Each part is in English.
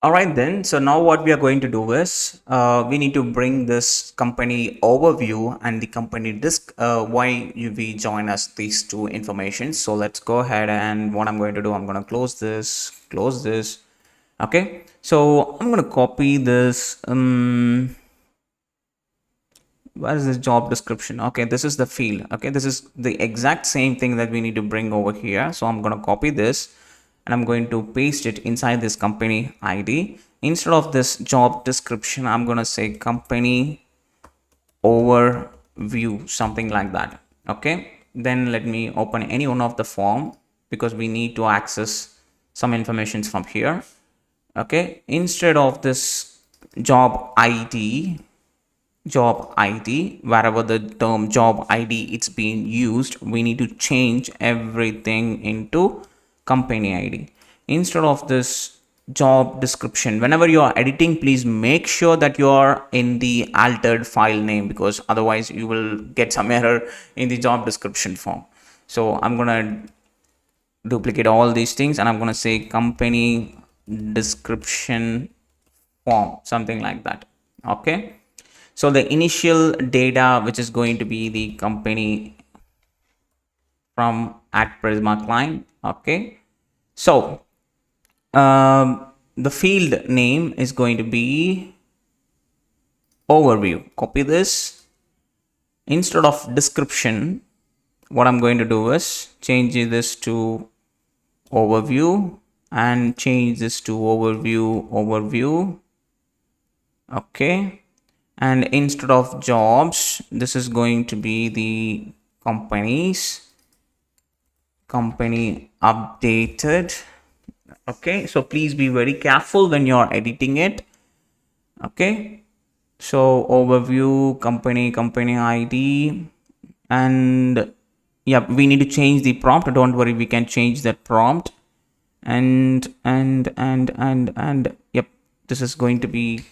All right, then. So now what we are going to do is we need to bring this company overview and the company disk. Why we join us these two information. So let's go ahead, and what I'm going to do, I'm going to close this. Okay. So I'm going to copy this. What is this job description? Okay, this is the field. Okay, this is the exact same thing that we need to bring over here. So I'm going to copy this and I'm going to paste it inside this company ID. Instead of this job description, I'm going to say company overview, something like that. Okay, then let me open any one of the form because we need to access some information from here. Okay, instead of this job id, wherever the term job id it's being used, we need to change everything into company id. Instead of this job description, whenever you are editing, please make sure that you are in the altered file name, because otherwise you will get some error in the job description form. So I'm gonna duplicate all these things and I'm gonna say company description form, something like that. Okay, so the initial data, which is going to be the company from at Prisma client. Okay, so the field name is going to be overview. Copy this. Instead of description, what I'm going to do is change this to overview and change this to overview. Okay, and instead of jobs, this is going to be the company updated. Okay, so please be very careful when you're editing it. Okay, so overview, company id, and yeah, we need to change the prompt. Don't worry, we can change that prompt. And yep, this is going to be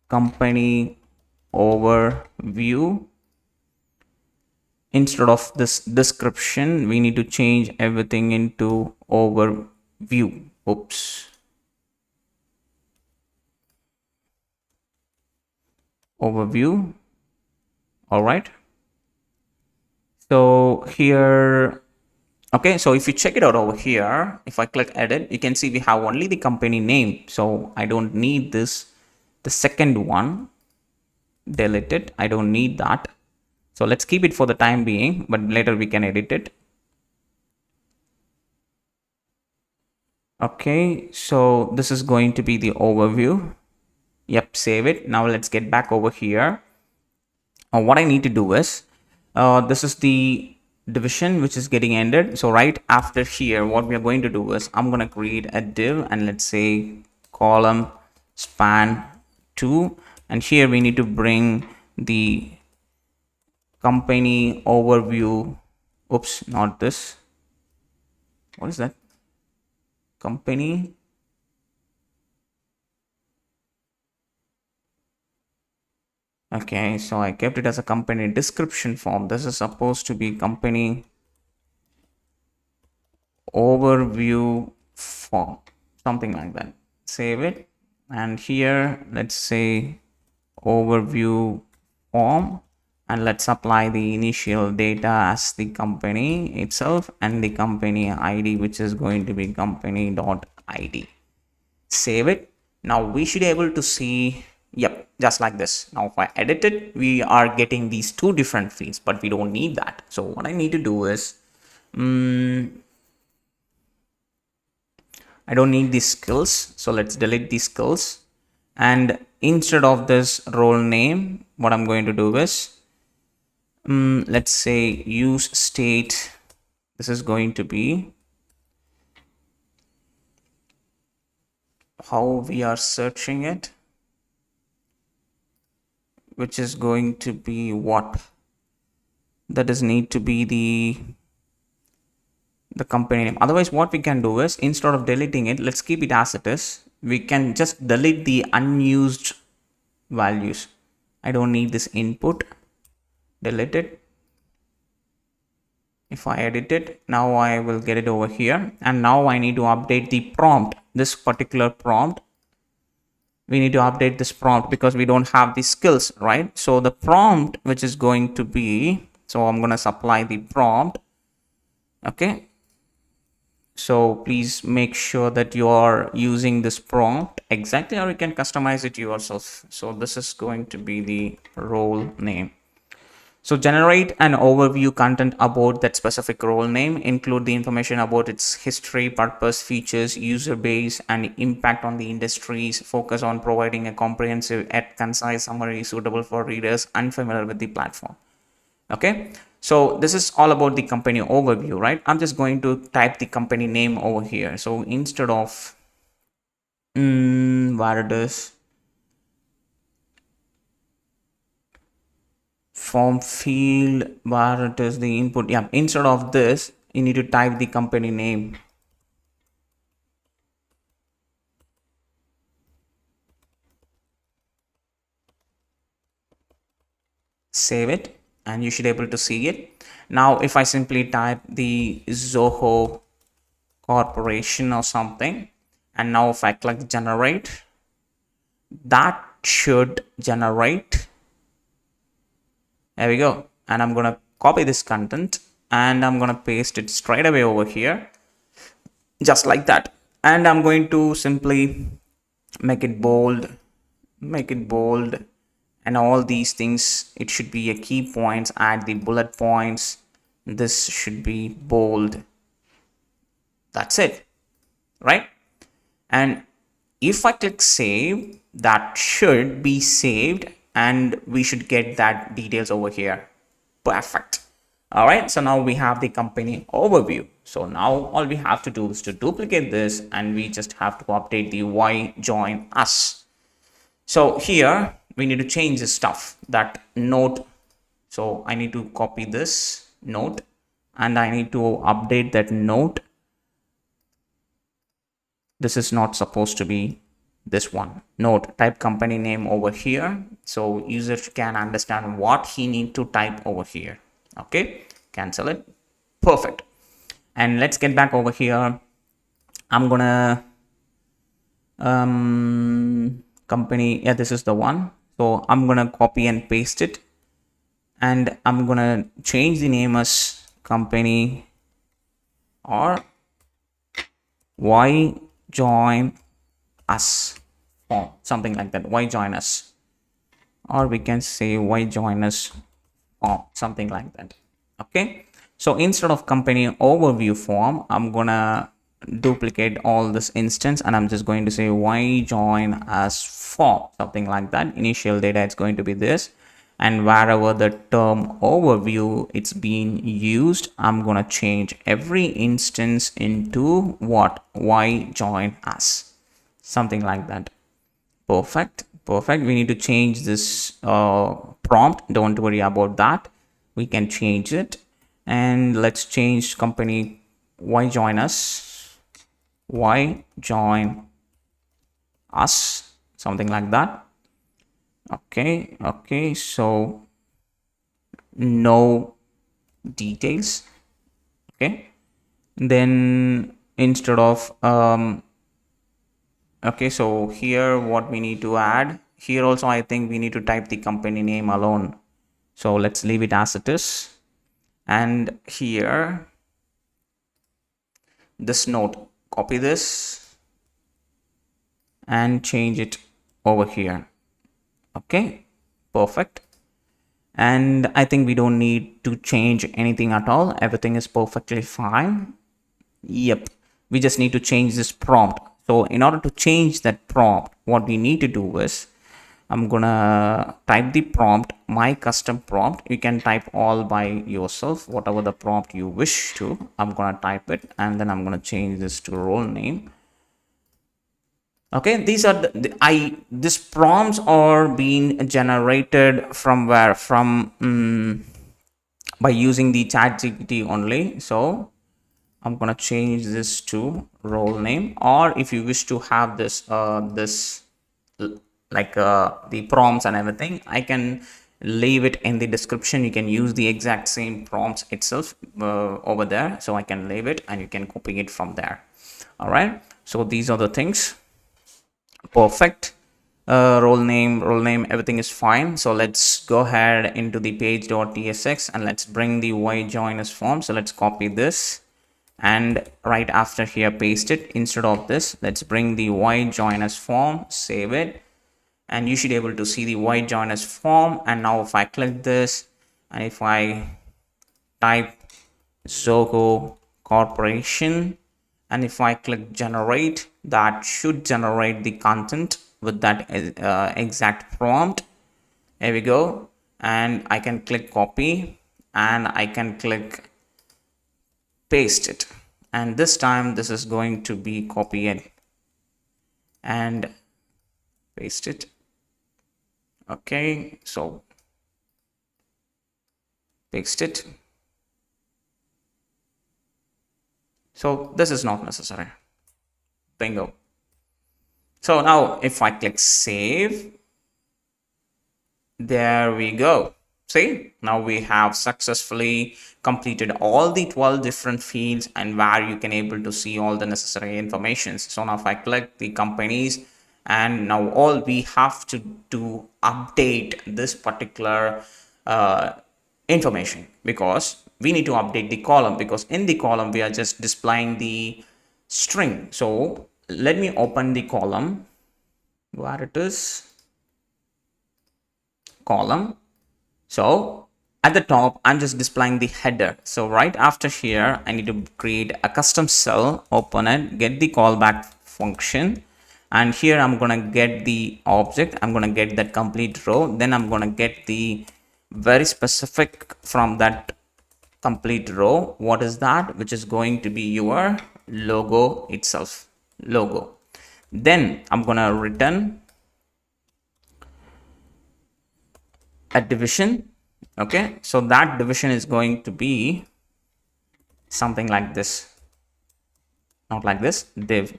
company overview. Instead of this description, we need to change everything into overview. Oops. Overview. All right. So here, okay, so if you check it out over here, if I click edit, you can see we have only the company name. So I don't need this. The second one, delete it. I don't need that. So let's keep it for the time being, but later we can edit it. Okay, so this is going to be the overview. Yep, save it. Now let's get back over here. What I need to do is, this is the division which is getting ended. So right after here, what we are going to do is I'm going to create a div and let's say column span 2. And here we need to bring the company overview. Oops, not this. What is that? Company. Okay, so I kept it as a company description form. This is supposed to be company overview form, something like that. Save it. And here, let's say overview form, and let's apply the initial data as the company itself and the company ID, which is going to be company.id. Save it. Now we should be able to see, yep, just like this. Now if I edit it, we are getting these two different fields, but we don't need that. So what I need to do is, I don't need these skills. So let's delete these skills. And instead of this role name, what I'm going to do is, let's say use state. This is going to be how we are searching it, which is going to be what? That does need to be the company name. Otherwise, what we can do is, instead of deleting it, let's keep it as it is. We can just delete the unused values. I don't need this input. Delete it. If I edit it, now I will get it over here. And now I need to update the prompt, this particular prompt. We need to update this prompt because we don't have the skills, right? So the prompt, which is going to be, so I'm going to supply the prompt. Okay. So please make sure that you are using this prompt exactly, or you can customize it yourself. So this is going to be the role name. So generate an overview content about that specific role name, include the information about its history, purpose, features, user base, and impact on the industries. Focus on providing a comprehensive yet concise summary suitable for readers unfamiliar with the platform. Okay, so this is all about the company overview, right? I'm just going to type the company name over here. So instead of where it is, form field, where it is the input, yeah, instead of this you need to type the company name. Save it and you should be able to see it. Now if I simply type the Zoho Corporation or something, and now if I click generate, that should generate. There we go. And I'm going to copy this content and I'm going to paste it straight away over here, just like that. And I'm going to simply make it bold, and all these things. It should be a key points, add the bullet points. This should be bold. That's it, right? And if I click save, that should be saved and we should get that details over here. Perfect. All right, so now we have the company overview. So now all we have to do is to duplicate this and we just have to update the why join us. So here we need to change the stuff, that note. So I need to copy this note and I need to update that note. This is not supposed to be this one. Note, type company name over here so user can understand what he need to type over here. Okay, cancel it. Perfect. And let's get back over here. I'm gonna company, yeah, this is the one. So I'm gonna copy and paste it and I'm gonna change the name as company or why join us, or something like that. Why join us, or we can say why join us, or something like that. Okay, so instead of company overview form, I'm gonna duplicate all this instance and I'm just going to say why join us form, something like that. Initial data, it's going to be this, and wherever the term overview it's being used, I'm gonna change every instance into what, why join us, something like that. Perfect. We need to change this prompt. Don't worry about that, we can change it. And let's change company why join us, something like that. Okay, so no details. Okay, then instead of okay, so here what we need to add here also, I think we need to type the company name alone. So let's leave it as it is. And here this note, copy this and change it over here. Okay, perfect. And I think we don't need to change anything at all. Everything is perfectly fine. Yep, we just need to change this prompt. So in order to change that prompt, what we need to do is I'm gonna type the prompt, my custom prompt. You can type all by yourself, whatever the prompt you wish to. I'm gonna type it and then I'm gonna change this to role name. Okay, these are these prompts are being generated from where, from by using the ChatGPT only. So I'm gonna change this to role name, or if you wish to have this like the prompts and everything, I can leave it in the description. You can use the exact same prompts itself over there. So I can leave it and you can copy it from there. All right. So these are the things. Perfect. Role name, everything is fine. So let's go ahead into the page.tsx and let's bring the y joiners form. So let's copy this and right after here paste it. Instead of this, let's bring the y joiners form, save it, and you should be able to see the y joiners form. And now if I click this and if I type Zoho Corporation, and if I click generate, that should generate the content with that exact prompt. Here we go. And I can click copy and I can click paste it. And this time this is going to be copied and paste it. Okay, so paste it. So this is not necessary. Bingo. So now if I click save, there we go. See, now we have successfully completed all the 12 different fields and where you can able to see all the necessary information. So now if I click the companies, and now all we have to do update this particular information, because we need to update the column, because in the column we are just displaying the string. So let me open the column where it is, column. So at the top, I'm just displaying the header. So right after here, I need to create a custom cell, open it, get the callback function. And here I'm going to get the object. I'm going to get that complete row. Then I'm going to get the very specific from that complete row. What is that? Which is going to be your logo itself, logo. Then I'm going to return a division. Okay, so that division is going to be something like this, not like this. Div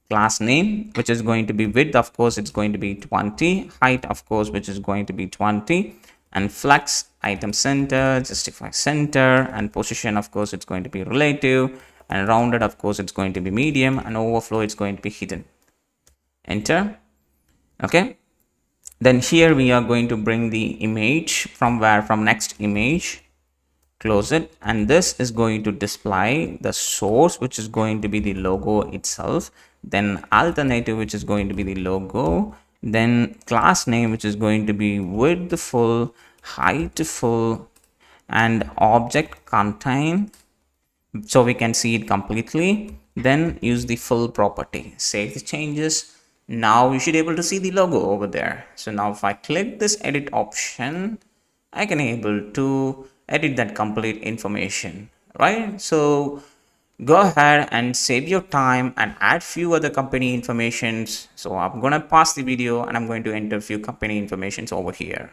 class name, which is going to be width, of course it's going to be 20, height of course which is going to be 20, and flex, item center, justify center, and position of course it's going to be relative, and rounded of course it's going to be medium, and overflow it's going to be hidden. Enter. Okay, then here we are going to bring the image from where, from next image, close it, and this is going to display the source, which is going to be the logo itself, then alternative, which is going to be the logo, then class name, which is going to be width full, height full, and object contain, so we can see it completely. Then use the full property, save the changes. Now you should be able to see the logo over there. So now if I click this edit option, I can able to edit that complete information, right? So go ahead and save your time and add few other company informations. So I'm going to pause the video and I'm going to enter few company informations over here.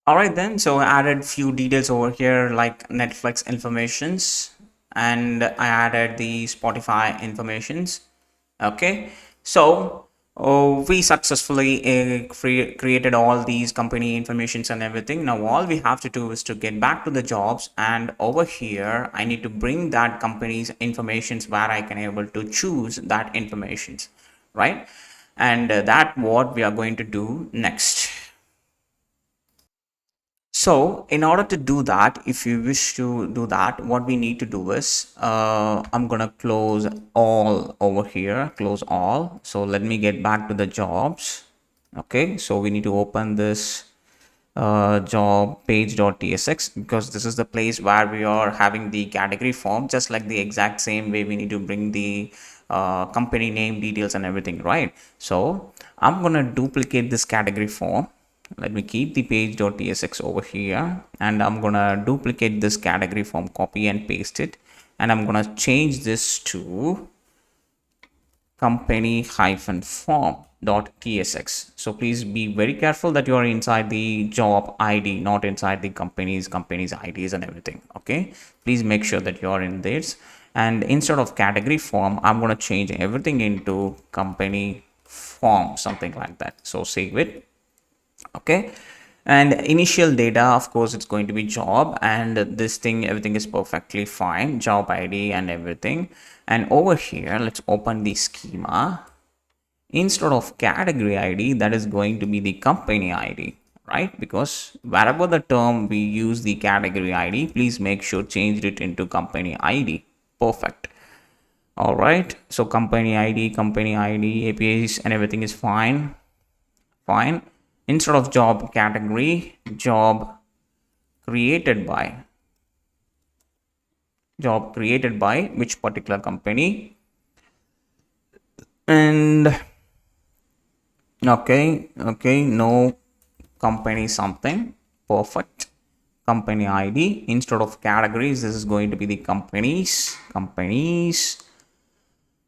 All right then, so I added few details over here like Netflix informations, and I added the Spotify informations. Okay, so we successfully created all these company informations and everything. Now all we have to do is to get back to the jobs, and over here I need to bring that company's informations where I can able to choose that informations, right? And that what we are going to do next. So in order to do that, if you wish to do that, what we need to do is I'm gonna close all over here, close all. So let me get back to the jobs. Okay, so we need to open this job page.tsx, because this is the place where we are having the category form, just like the exact same way we need to bring the company name details and everything, right? So I'm gonna duplicate this category form. Let me keep the page.tsx over here, and I'm gonna duplicate this category form, copy and paste it, and I'm gonna change this to company-form.tsx. So please be very careful that you are inside the job ID, not inside the company's IDs and everything. Okay, please make sure that you are in this, and instead of category form, I'm going to change everything into company form, something like that. So save it. Okay, And initial data, of course, it's going to be job, and this thing, everything is perfectly fine, job ID and everything. And over here, let's open the schema. Instead of category ID, that is going to be the company ID, right? Because wherever the term we use the category ID, please make sure change it into company ID. Perfect. All right, so company ID, APIs and everything is fine. Instead of job category, created by job created by which particular company. And okay, no company something. Perfect. Company ID. Instead of categories, this is going to be the companies.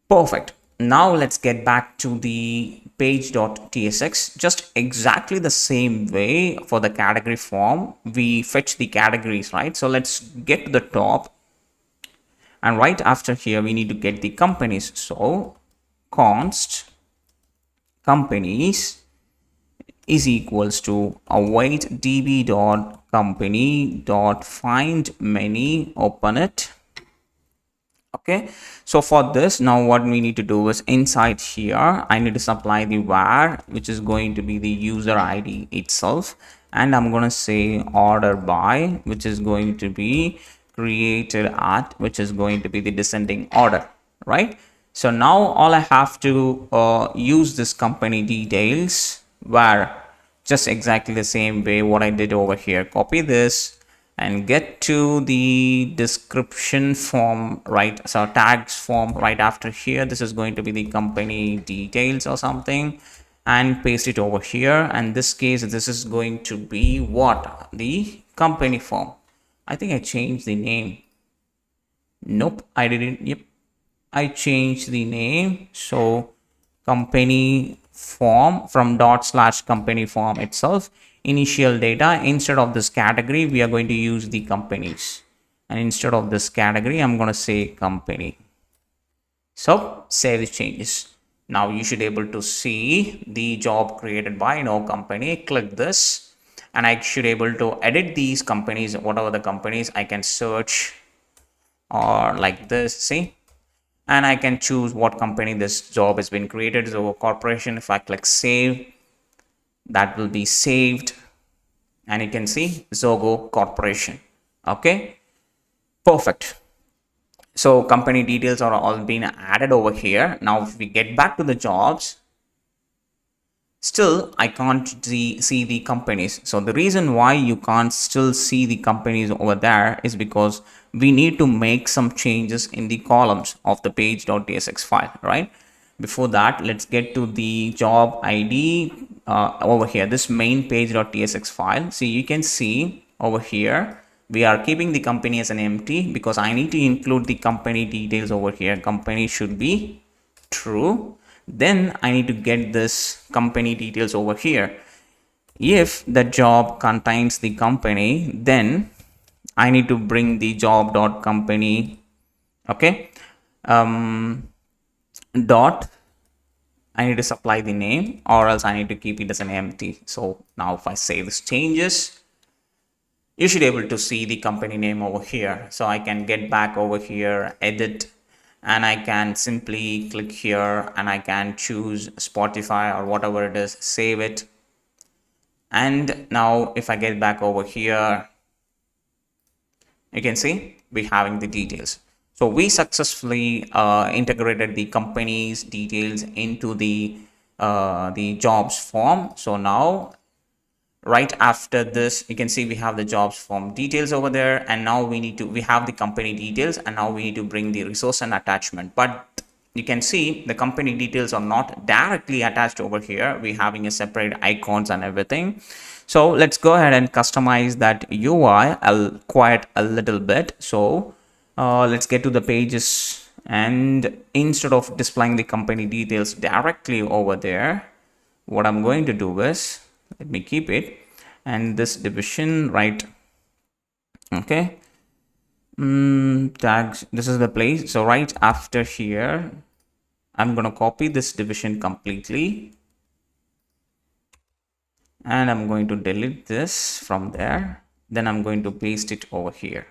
Perfect. Now let's get back to the page.tsx. Just exactly the same way for the category form, we fetch the categories, right? So let's get to the top, and right after here we need to get the companies. So const companies is equals to await db dot company dot find many, open it. Okay, so for this, now what we need to do is inside here I need to supply the var, which is going to be the user ID itself, and I'm going to say order by, which is going to be created at, which is going to be the descending order, right? So now all I have to use this company details where, just exactly the same way what I did over here, copy this and get to the description form, right? So tags form right after here, this is going to be the company details or something, and paste it over here. And this case, this is going to be what? The company form. I think I changed the name. Nope, I didn't. Yep, I changed the name. So company form, from dot slash company form itself, initial data, instead of this category we are going to use the companies, and instead of this category I'm going to say company. So save the changes. Now you should able to see the job created by no company. Click this and I should able to edit these companies, whatever the companies I can search, or like this, see, and I can choose what company this job has been created. So corporation, if I click save, that will be saved, and you can see Zogo Corporation. Okay, perfect. So company details are all being added over here. Now if we get back to the jobs, still I can't see the companies. So the reason why you can't still see the companies over there is because we need to make some changes in the columns of the page.tsx file, right? Before that, let's get to the job ID over here, this main page.tsx file. See, you can see over here we are keeping the company as an empty because I need to include the company details over here. Company should be true. Then I need to get this company details over here. If the job contains the company, then I need to bring the job.company, okay, dot, I need to supply the name, or else I need to keep it as an empty. So now if I save this changes, you should be able to see the company name over here. So I can get back over here, edit, and I can simply click here and I can choose Spotify or whatever it is, save it. And now if I get back over here, you can see we having the details. So we successfully integrated the company's details into the jobs form. So now right after this, you can see we have the jobs form details over there, and now we have the company details, and now we need to bring the resource and attachment. But you can see the company details are not directly attached over here. We having a separate icons and everything. So let's go ahead and customize that UI quite a little bit. So let's get to the pages, and instead of displaying the company details directly over there, what I'm going to do is, let me keep it, and this division, right? Okay, tags, this is the place. So right after here, I'm going to copy this division completely, and I'm going to delete this from there. Then I'm going to paste it over here.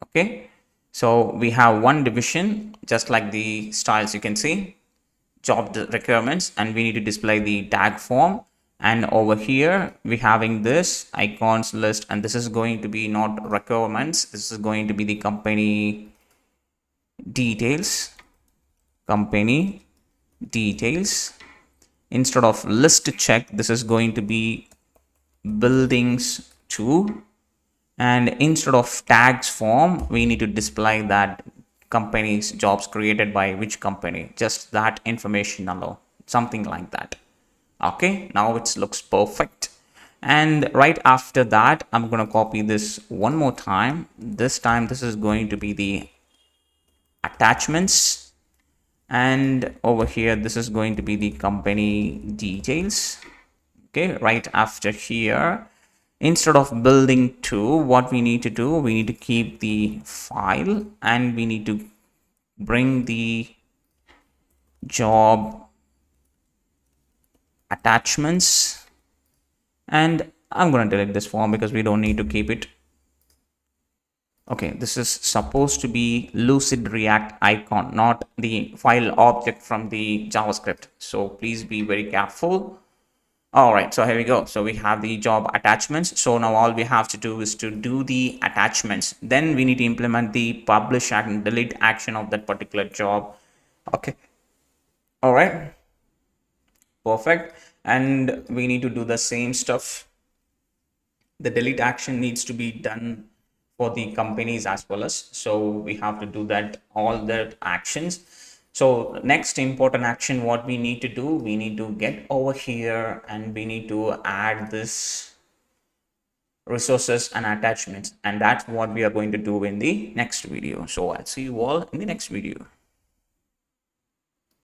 Okay, so we have one division just like the styles. You can see job requirements, and we need to display the tag form. And over here we having this icons list, and this is going to be not requirements, this is going to be the company details. Company details. Instead of list check, this is going to be buildings 2. And instead of tags form, we need to display that company's jobs created by which company, just that information alone, something like that. Okay, now it looks perfect. And right after that, I'm going to copy this one more time. This time this is going to be the attachments, and over here this is going to be the company details. Okay, right after here, instead of building 2, what we need to do, we need to keep the file, and we need to bring the job attachments. And I'm going to delete this form because we don't need to keep it. Okay, this is supposed to be lucid react icon, not the file object from the JavaScript, so please be very careful. All right, so here we go. So we have the job attachments. So now all we have to do is to do the attachments. Then we need to implement the publish and delete action of that particular job. Okay. All right. Perfect. And we need to do the same stuff. The delete action needs to be done for the companies as well as. So we have to do that, all the actions. So next important action, what we need to do, we need to get over here and we need to add this resources and attachments, and that's what we are going to do in the next video. So I'll see you all in the next video.